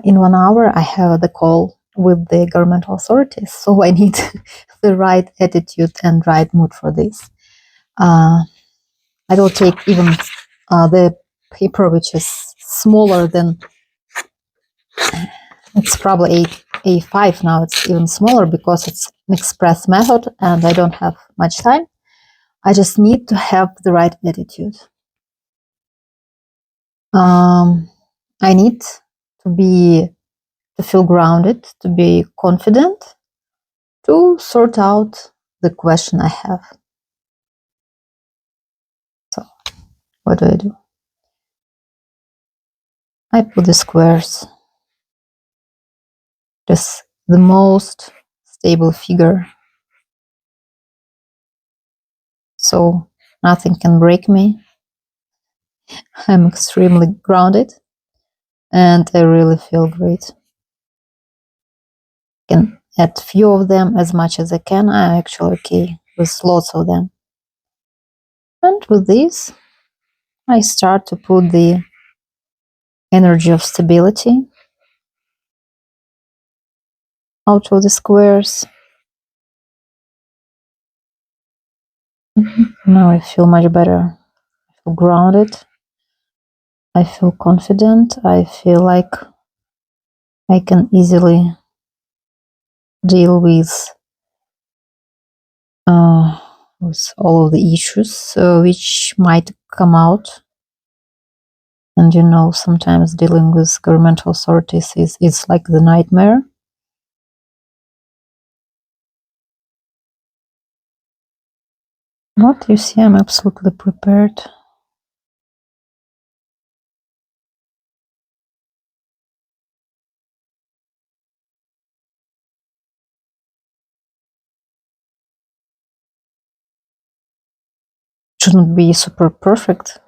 in 1 hour I have the call with the governmental authorities, so I need the right attitude and right mood for this. I will take even the paper which is smaller than, it's probably A5 now, it's even smaller because it's an express method and I don't have much time. I just need to have the right attitude. I need to feel grounded, to be confident, to sort out the question I have. So, what do? I put the squares. Just the most stable figure. So nothing can break me. I'm extremely grounded and I really feel great. I can add few of them as much as I can. I'm actually okay with lots of them. And with this, I start to put the energy of stability out of the squares. Now I feel much better. I feel grounded. I feel confident. I feel like I can easily deal with all of the issues which might come out. And you know, sometimes dealing with governmental authorities is like the nightmare. But you see, I'm absolutely prepared. Shouldn't be super perfect.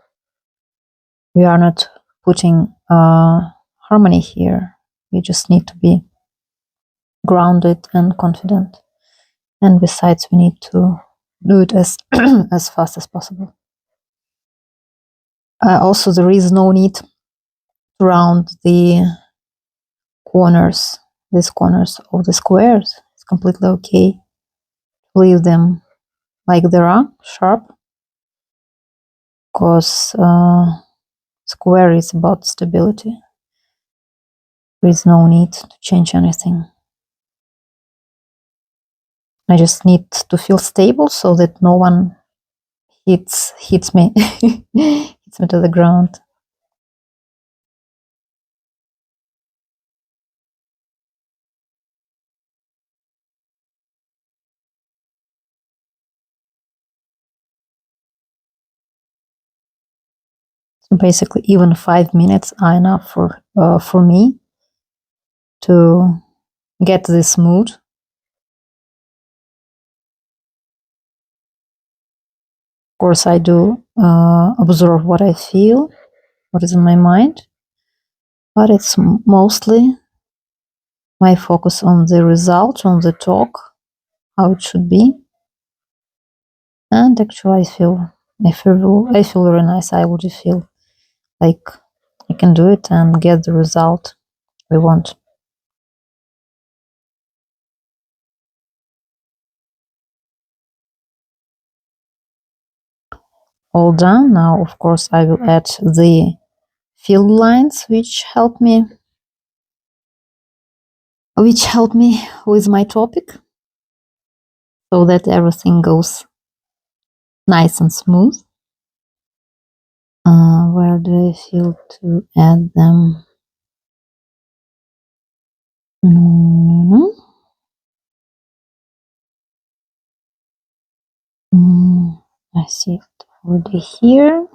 We are not putting harmony here. We just need to be grounded and confident. And besides, we need to do it as as fast as possible. Also, there is no need to round the corners, these corners of the squares. It's completely okay. Leave them like they are, sharp, because square is about stability. There is no need to change anything. I just need to feel stable so that no one hits me hits me to the ground. So basically, even 5 minutes are enough for me to get this mood. Of course, I do observe what I feel, what is in my mind, but it's mostly my focus on the result, on the talk, how it should be. And actually, I feel very nice. I would feel like I can do it and get the result we want. All done. Now, of course, I will add the fill lines which help me with my topic, so that everything goes nice and smooth. Where do I feel to add them? I see it already here.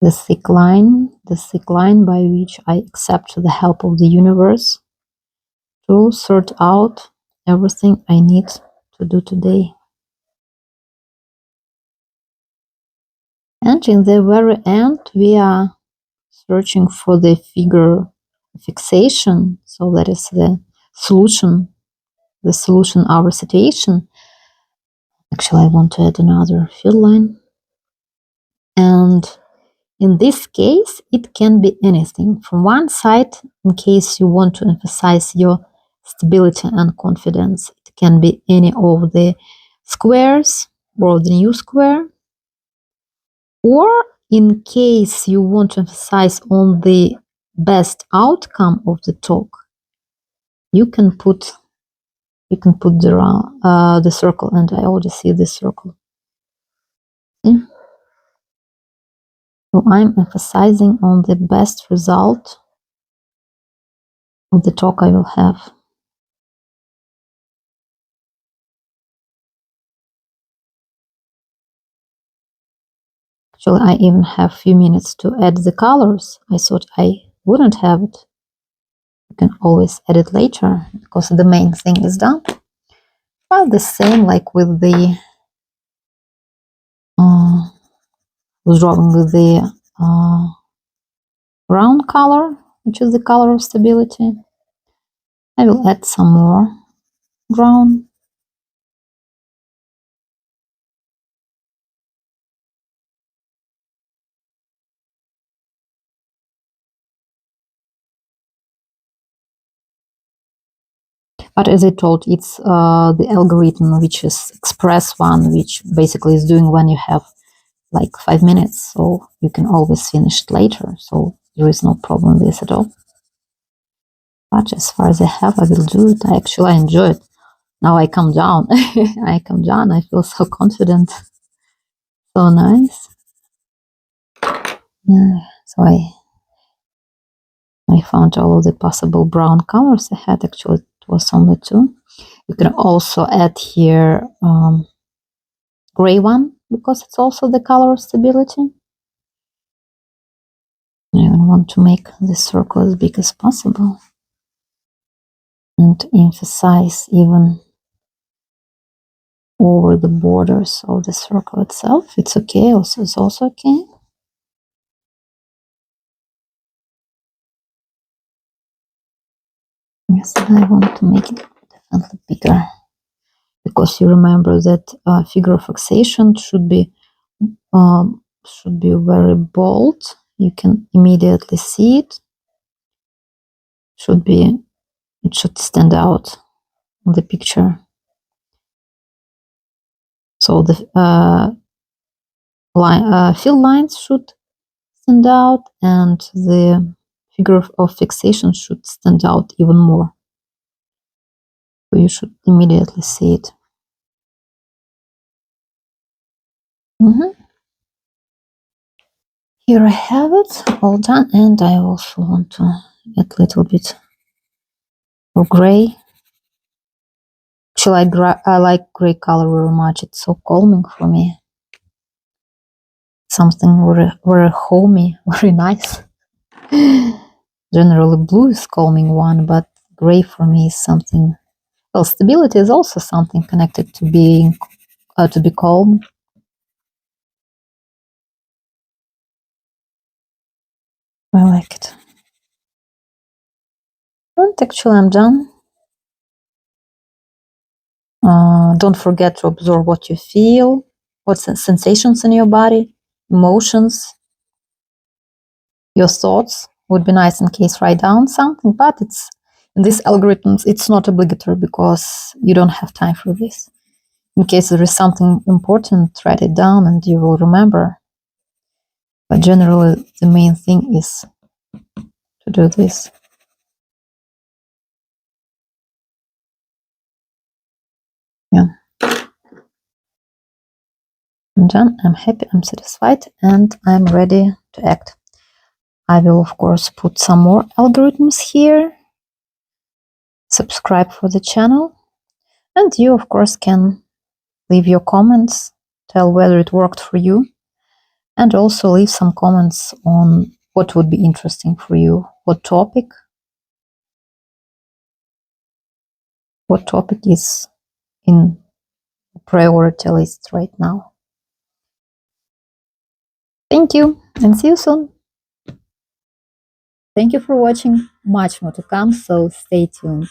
The thick line by which I accept the help of the universe to sort out everything I need to do today. And in the very end, we are searching for the figure fixation. So that is the solution our situation. Actually, I want to add another fill line. And in this case, it can be anything. From one side, in case you want to emphasize your stability and confidence, it can be any of the squares or the new square. Or in case you want to emphasize on the best outcome of the talk, you can put the circle, and I already see this circle. See? So I'm emphasizing on the best result of the talk I will have. Actually, I even have a few minutes to add the colors. I thought I wouldn't have it. You can always add it later because the main thing is done. But the same like with the drawing with the brown color, which is the color of stability. I will add some more brown. But as I told, it's the algorithm which is express one, which basically is doing when you have like 5 minutes, so you can always finish it later. So there is no problem with this at all. But as far as I have, I will do it. I enjoy it. Now I come down. I come down. I feel so confident. So nice. Yeah, so I found all of the possible brown colors I had. Actually, it was only 2. You can also add here gray one because it's also the color of stability. I even want to make this circle as big as possible and emphasize even over the borders of the circle itself. It's okay. Also, it's also okay. Yes, I want to make it definitely bigger because you remember that figure of fixation should be very bold. You can immediately see it. It should stand out on the picture. So the fill lines should stand out, and the figure of fixation should stand out even more. So you should immediately see it. Here I have it all done, and I also want to add a little bit of gray. Actually, I like gray color very much. It's so calming for me. Something very homey, very nice. Generally, blue is calming one, but gray for me is something. Well, stability is also something connected to being to be calm. I like it. And actually, I'm done. Don't forget to observe what you feel, what's the sensations in your body, emotions, your thoughts. Would be nice in case write down something, but it's in these algorithms, it's not obligatory because you don't have time for this. In case there is something important, write it down and you will remember. But generally, the main thing is to do this. Yeah. I'm done. I'm happy. I'm satisfied, and I'm ready to act. I will, of course, put some more algorithms here. Subscribe for the channel, and you, of course, can leave your comments, tell whether it worked for you, and also leave some comments on what would be interesting for you, what topic is in priority list right now. Thank you, and see you soon. Thank you for watching. Much more to come, so stay tuned.